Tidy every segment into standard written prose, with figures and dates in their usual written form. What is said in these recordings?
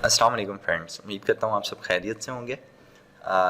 अस्सलाम वालेकुम फ्रेंड्स, उम्मीद करता हूँ आप सब खैरियत से होंगे।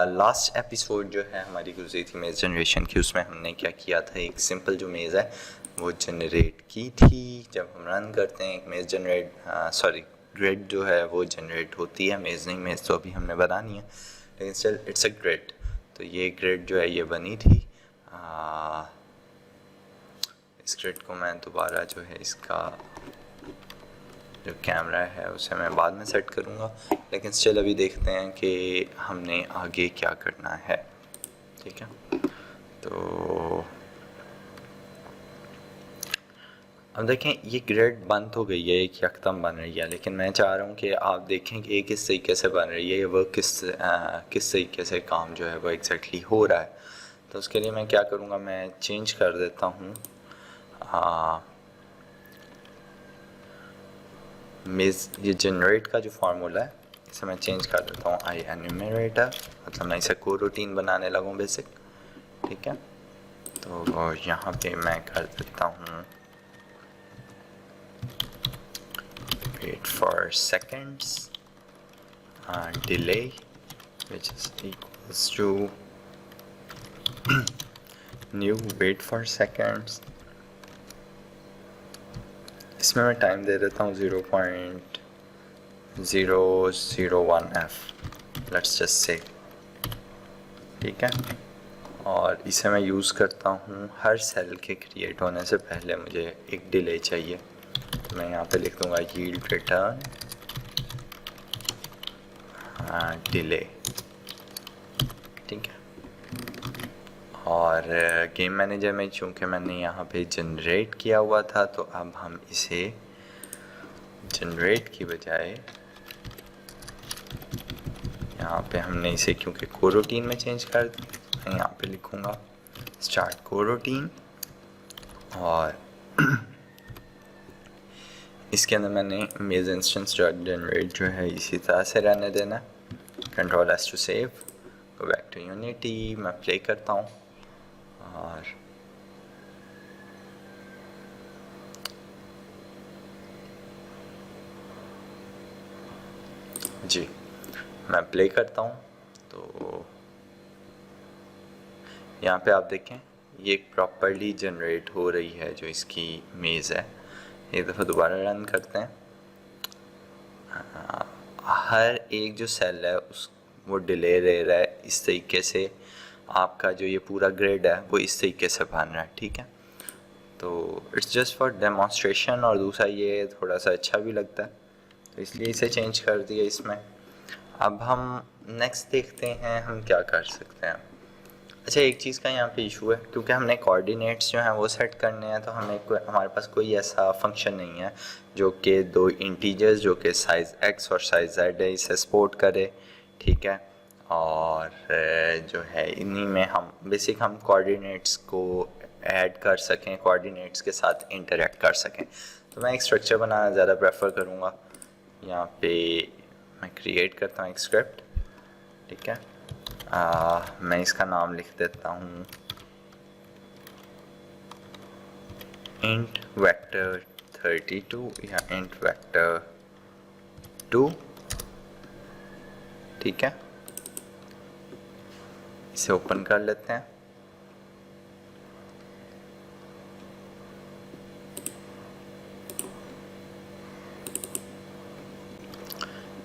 लास्ट एपिसोड जो है हमारी गुजरी थी मेज़ जनरेशन की, उसमें हमने क्या किया था, एक सिंपल जो मेज़ है वो जनरेट की थी। जब हम रन करते हैं एक मेज़ ग्रिड जो है वो जनरेट होती है। मेज़ नहीं, मेज़ तो अभी हमने बनानी है, लेकिन स्टिल इट्स अ ग्रिड। तो ये ग्रिड जो है ये बनी थी। इस ग्रिड को मैं दोबारा जो है इसका जो कैमरा है उसे मैं बाद में सेट करूँगा, लेकिन स्टिल अभी देखते हैं कि हमने आगे क्या करना है। ठीक है, तो अब देखें ये ग्रिड बन तो गई है, एक यकदम बन रही है, लेकिन मैं चाह रहा हूँ कि आप देखें कि ये किस तरीके से बन रही है, ये वर्क किस तरीके से काम जो है वो एग्जैक्टली हो रहा है। तो उसके लिए मैं क्या करूँगा, मैं चेंज कर देता हूँ मेज़ ये जनरेट का जो फार्मूला है इसे मैं चेंज कर देता हूँ आई एन्यूमरेटर, मतलब मैं इसे को रूटीन बनाने लगूँ बेसिक। ठीक है, तो यहाँ पे मैं कर देता हूँ wait for seconds delay which is equals to new wait for seconds. इसमें मैं टाइम दे देता हूँ 0.001f, लेट्स जस्ट से। ठीक है, और इसे मैं यूज़ करता हूँ हर सेल के क्रिएट होने से पहले मुझे एक डिले चाहिए। तो मैं यहाँ पे लिख दूँगा यील्ड रिटर्न डिले। ठीक है, और गेम मैनेजर में चूँकि मैंने यहाँ पे जनरेट किया हुआ था, तो अब हम इसे जनरेट की बजाय यहाँ पे हमने इसे क्योंकि कोरोटीन में चेंज कर दिया, मैं यहाँ पे लिखूँगा स्टार्ट कोरोटीन, और इसके अंदर मैंने मेज़ इंस्टेंस डॉट जनरेट जो है इसी तरह से रहने देना। Control S to save, go back to Unity, मैं प्ले करता हूँ और जी मैं प्ले करता हूँ। तो यहाँ पे आप देखें ये प्रॉपरली जनरेट हो रही है जो इसकी मेज़ है। एक दफ़ा दोबारा रन करते हैं। हर एक जो सेल है उस वो डिले ले रहा है, इस तरीके से आपका जो ये पूरा ग्रिड है वो इस तरीके से बन रहा है। ठीक है, तो इट्स जस्ट फॉर डेमोन्स्ट्रेशन, और दूसरा ये थोड़ा सा अच्छा भी लगता है, तो इसलिए इसे चेंज कर दिया इसमें। अब हम नेक्स्ट देखते हैं हम क्या कर सकते हैं। अच्छा, एक चीज़ का यहाँ पे इशू है, क्योंकि हमने कोऑर्डिनेट्स जो हैं वो सेट करने हैं, तो हमारे पास कोई ऐसा फंक्शन नहीं है जो कि दो इंटीजर्स जो कि साइज़ x और साइज़ z है इसे सपोर्ट करे। ठीक है, और जो है इन्हीं में हम कोऑर्डिनेट्स को ऐड कर सकें, कोऑर्डिनेट्स के साथ इंटरेक्ट कर सकें। तो मैं एक स्ट्रक्चर बनाना ज़्यादा प्रेफर करूँगा। यहाँ पे मैं क्रिएट करता हूँ एक स्क्रिप्ट। ठीक है, मैं इसका नाम लिख देता हूँ int vector 32 या int vector 2। ठीक है, इसे ओपन कर लेते हैं।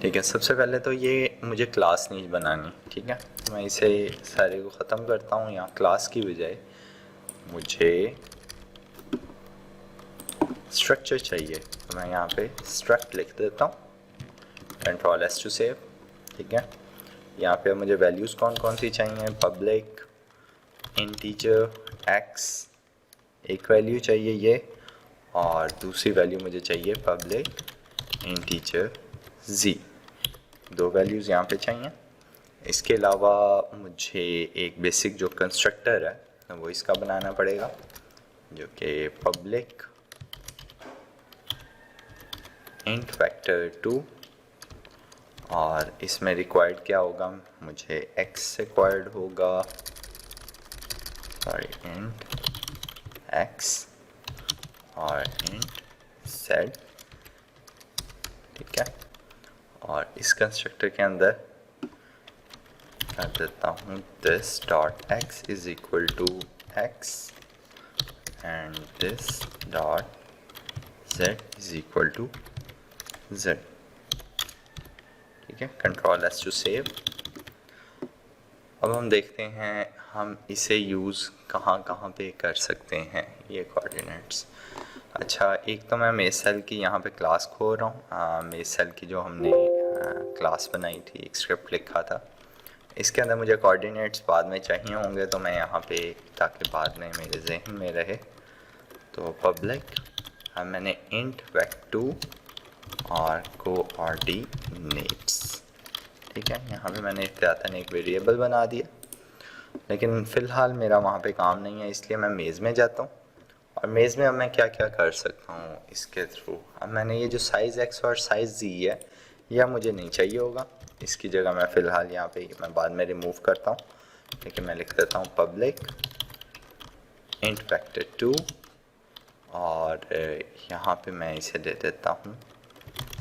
ठीक है, सबसे पहले तो ये मुझे क्लास नहीं बनानी। ठीक है, मैं इसे सारे को ख़त्म करता हूँ। यहाँ क्लास की बजाय मुझे स्ट्रक्चर चाहिए, तो मैं यहाँ पे स्ट्रक्ट लिख देता हूँ, कंट्रोल एस टू सेव। ठीक है, यहाँ पे मुझे वैल्यूज़ कौन कौन सी चाहिए, पब्लिक इंटीजर x एक वैल्यू चाहिए ये, और दूसरी वैल्यू मुझे चाहिए पब्लिक इंटीजर z, दो वैल्यूज़ यहाँ पे चाहिए। इसके अलावा मुझे एक बेसिक जो कंस्ट्रक्टर है वो इसका बनाना पड़ेगा, जो कि पब्लिक इंट वेक्टर 2, और इसमें रिक्वायर्ड क्या होगा, मुझे x रिक्वायर्ड होगा, इंट x और इंट z। ठीक है, और इस कंस्ट्रक्टर के अंदर कर देता हूँ this dot X is equal to X and this dot z is equal to z। ठीक है, कंट्रोल एस टू सेव। अब हम देखते हैं हम इसे यूज़ कहाँ कहाँ पे कर सकते हैं ये कोऑर्डिनेट्स। अच्छा, एक तो मैं मेस सेल की यहाँ पे क्लास खोल रहा हूँ। मेस सेल की जो हमने क्लास बनाई थी, एक स्क्रिप्ट लिखा था, इसके अंदर मुझे कोऑर्डिनेट्स बाद में चाहिए होंगे, तो मैं यहाँ पे, ताकि बाद में मेरे जहन में रहे, तो पब्लिक मैंने इंट vec2 और कोऑर्डिनेट्स। ठीक है, यहाँ पे मैंने इख्तियातन एक वेरिएबल बना दिया, लेकिन फ़िलहाल मेरा वहाँ पे काम नहीं है, इसलिए मैं मेज़ में जाता हूँ। और मेज़ में अब मैं क्या क्या कर सकता हूँ इसके थ्रू। अब मैंने ये जो साइज़ x और साइज़ z है, यह मुझे नहीं चाहिए होगा, इसकी जगह मैं फ़िलहाल यहाँ पे मैं बाद में रिमूव करता हूँ, लेकिन मैं लिख देता हूँ पब्लिक इंट vec2 और यहाँ पे मैं इसे दे देता हूँ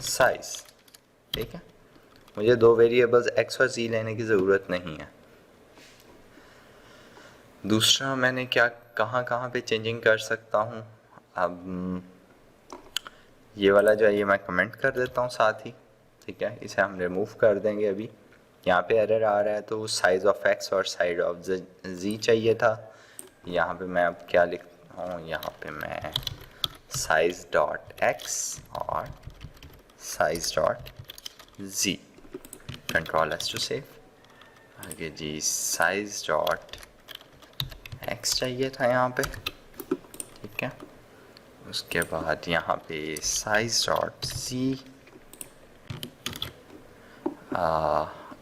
साइज़। ठीक है, मुझे दो वेरिएबल्स x और z लेने की ज़रूरत नहीं है। दूसरा मैंने क्या कहाँ कहाँ पे चेंजिंग कर सकता हूँ, अब ये वाला जो है ये मैं कमेंट कर देता हूँ साथ ही। ठीक है, इसे हम रिमूव कर देंगे। अभी यहाँ पे एरर आ रहा है, तो साइज़ ऑफ x और साइज ऑफ z चाहिए था। यहाँ पे मैं अब क्या लिखता हूँ, यहाँ पे मैं साइज डॉट x और size dot z, control S to save. आगे जी साइज डॉट x चाहिए था यहाँ पे। ठीक है, उसके बाद यहाँ पे साइज डॉट z।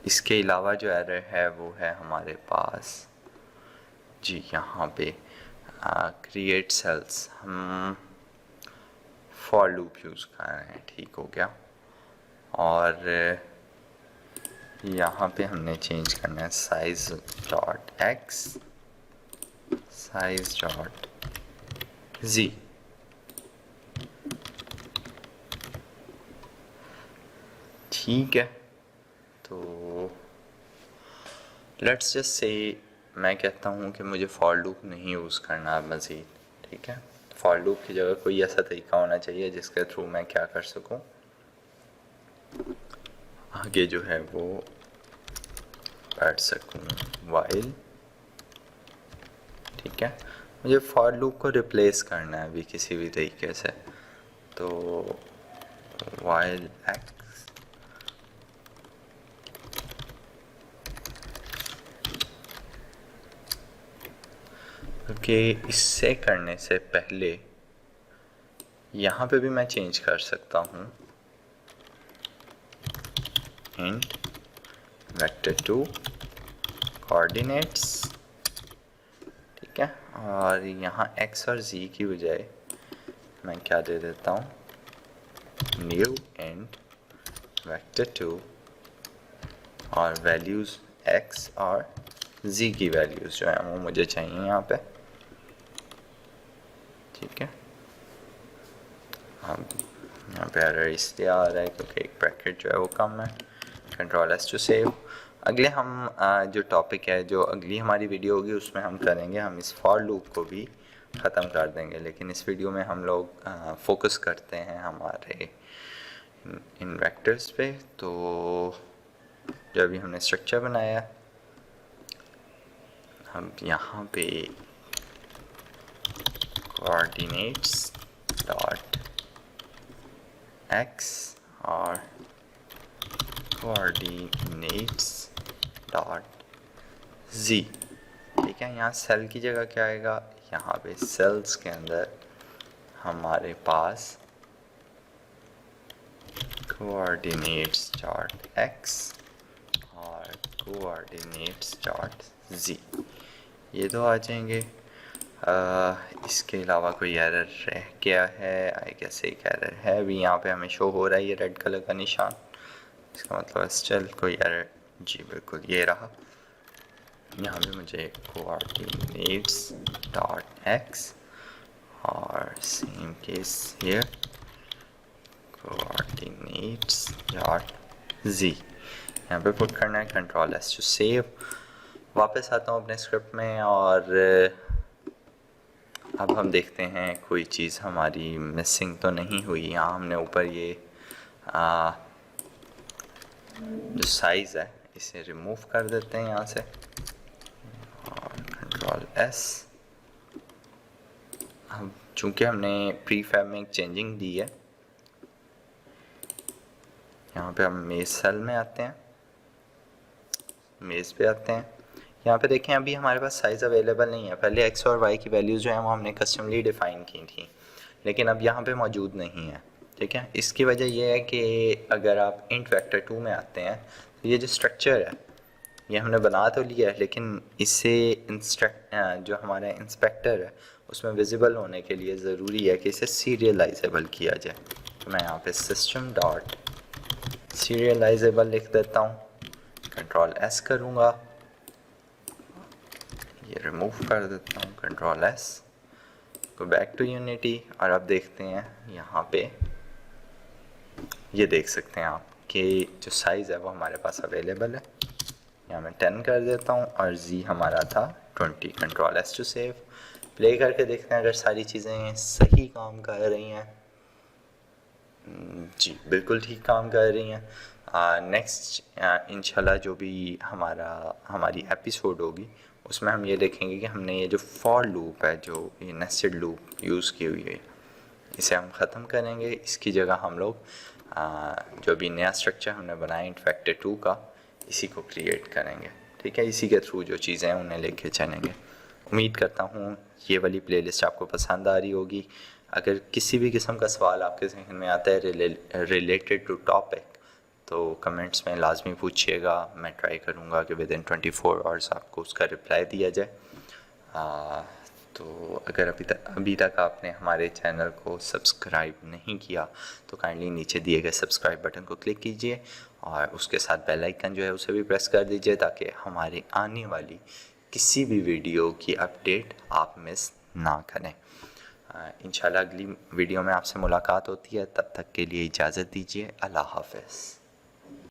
इसके अलावा जो एरर है वो है हमारे पास जी यहाँ पे क्रिएट सेल्स, हम फॉर लूप यूज़ कर रहे हैं। ठीक हो गया, और यहाँ पे हमने चेंज करना है size dot x size dot z। ठीक है, तो लेट्स जस्ट से मैं कहता हूँ कि मुझे फॉर लूप नहीं यूज़ करना है मज़ीद। ठीक है, फॉर लूप की जगह कोई ऐसा तरीका होना चाहिए जिसके थ्रू मैं क्या कर सकूँ, आगे जो है वो पढ़ सकूँ वाइल। ठीक है, मुझे फॉर लूप को रिप्लेस करना है अभी किसी भी तरीके से, तो वाइल एक्स क्योंकि इससे करने से पहले यहाँ पे भी मैं चेंज कर सकता हूँ इंट vec2 कोऑर्डिनेट्स। ठीक है, और यहाँ x और z की बजाय मैं क्या दे देता हूँ, न्यू इंट vec2 और वैल्यूज़ x और z की वैल्यूज़ जो है वो मुझे चाहिए यहाँ पे। ठीक है, अब यहाँ पे एरर इसलिए आ रहा है क्योंकि एक ब्रैकेट जो है वो कम है, कंट्रोल एस टू सेव। अगले हम जो टॉपिक है, जो अगली हमारी वीडियो होगी उसमें हम करेंगे, हम इस फॉर लूप को भी ख़त्म कर देंगे, लेकिन इस वीडियो में हम लोग फोकस करते हैं हमारे इन वेक्टर्स पे। तो जो अभी हमने स्ट्रक्चर बनाया, हम यहाँ पे कोऑर्डिनेट्स डॉट x और कोऑर्डिनेट्स डॉट z। ठीक है, यहाँ सेल की जगह क्या आएगा, यहाँ पे सेल्स के अंदर हमारे पास कोऑर्डिनेट्स डॉट x और कोऑर्डिनेट्स डॉट z, ये दो आ जाएंगे। इसके अलावा कोई एरर रह गया है, आई गेस एक एरर है अभी यहाँ पे हमें शो हो रहा है ये रेड कलर का निशान, इसका मतलब स्टिल कोई एरर। जी बिल्कुल, ये रहा। यहाँ पे मुझे कोऑर्डिनेट्स डॉट एक्स और same case here coordinates dot G, यहाँ पे पुट करना है कंट्रोल एस टू सेव। वापस आता हूँ अपने स्क्रिप्ट में और अब हम देखते हैं कोई चीज़ हमारी मिसिंग तो नहीं हुई। यहाँ हमने ऊपर ये जो साइज़ है इसे रिमूव कर देते हैं यहाँ से और कंट्रोल एस। अब चूँकि हमने प्रीफैब में एक चेंजिंग दी है, यहाँ पे हम मेज सेल में आते हैं, मेज पे आते हैं। यहाँ पे देखें अभी हमारे पास साइज़ अवेलेबल नहीं है। पहले x और y की वैल्यूज़ जो हैं वो हमने कस्टमली डिफ़ाइन की थी, लेकिन अब यहाँ पे मौजूद नहीं है। ठीक है, इसकी वजह यह है कि अगर आप इंट वेक्टर 2 में आते हैं तो ये जो स्ट्रक्चर है ये हमने बना तो लिया है, लेकिन इसे जो हमारा इंस्पेक्टर है उसमें विजिबल होने के लिए ज़रूरी है कि इसे सीरियलाइजेबल किया जाए। तो मैं यहाँ पे सिस्टम डॉट सीरियलाइजेबल लिख देता हूँ, कंट्रोल एस करूँगा, ये रिमूव कर देता हूँ, control S, go back to Unity. और अब देखते हैं यहाँ पे ये देख सकते हैं आप कि जो साइज़ है वो हमारे पास अवेलेबल है। यहाँ मैं 10 कर देता हूँ और जी हमारा था 20, control S to save. Play करके देखते हैं अगर सारी चीज़ें सही काम कर रही हैं। जी बिल्कुल ठीक काम कर रही हैं। नेक्स्ट इंशाल्लाह जो भी हमारी एपिसोड होगी उसमें हम ये देखेंगे कि हमने ये जो फॉर लूप है, जो ये नेस्टेड लूप यूज़ की हुई है, इसे हम ख़त्म करेंगे। इसकी जगह हम लोग जो भी नया स्ट्रक्चर हमने बनाया इन्फेक्टेड 2 का, इसी को क्रिएट करेंगे। ठीक है, इसी के थ्रू जो चीज़ें हैं उन्हें लेके चलेंगे। उम्मीद करता हूँ ये वाली प्लेलिस्ट आपको पसंद आ रही होगी। अगर किसी भी किस्म का सवाल आपके जहन में आता है रिलेटेड टू टॉपिक, तो कमेंट्स में लाजमी पूछिएगा। मैं ट्राई करूँगा कि विद इन 24 आवर्स आपको उसका रिप्लाई दिया जाए। तो अगर अभी तक आपने हमारे चैनल को सब्सक्राइब नहीं किया तो काइंडली नीचे दिए गए सब्सक्राइब बटन को क्लिक कीजिए और उसके साथ बेल आइकन जो है उसे भी प्रेस कर दीजिए, ताकि हमारे आने वाली किसी भी वीडियो की अपडेट आप मिस ना करें। इंशाल्लाह अगली वीडियो में आपसे मुलाकात होती है, तब तक के लिए इजाज़त दीजिए। अल्लाह हाफ़िज़।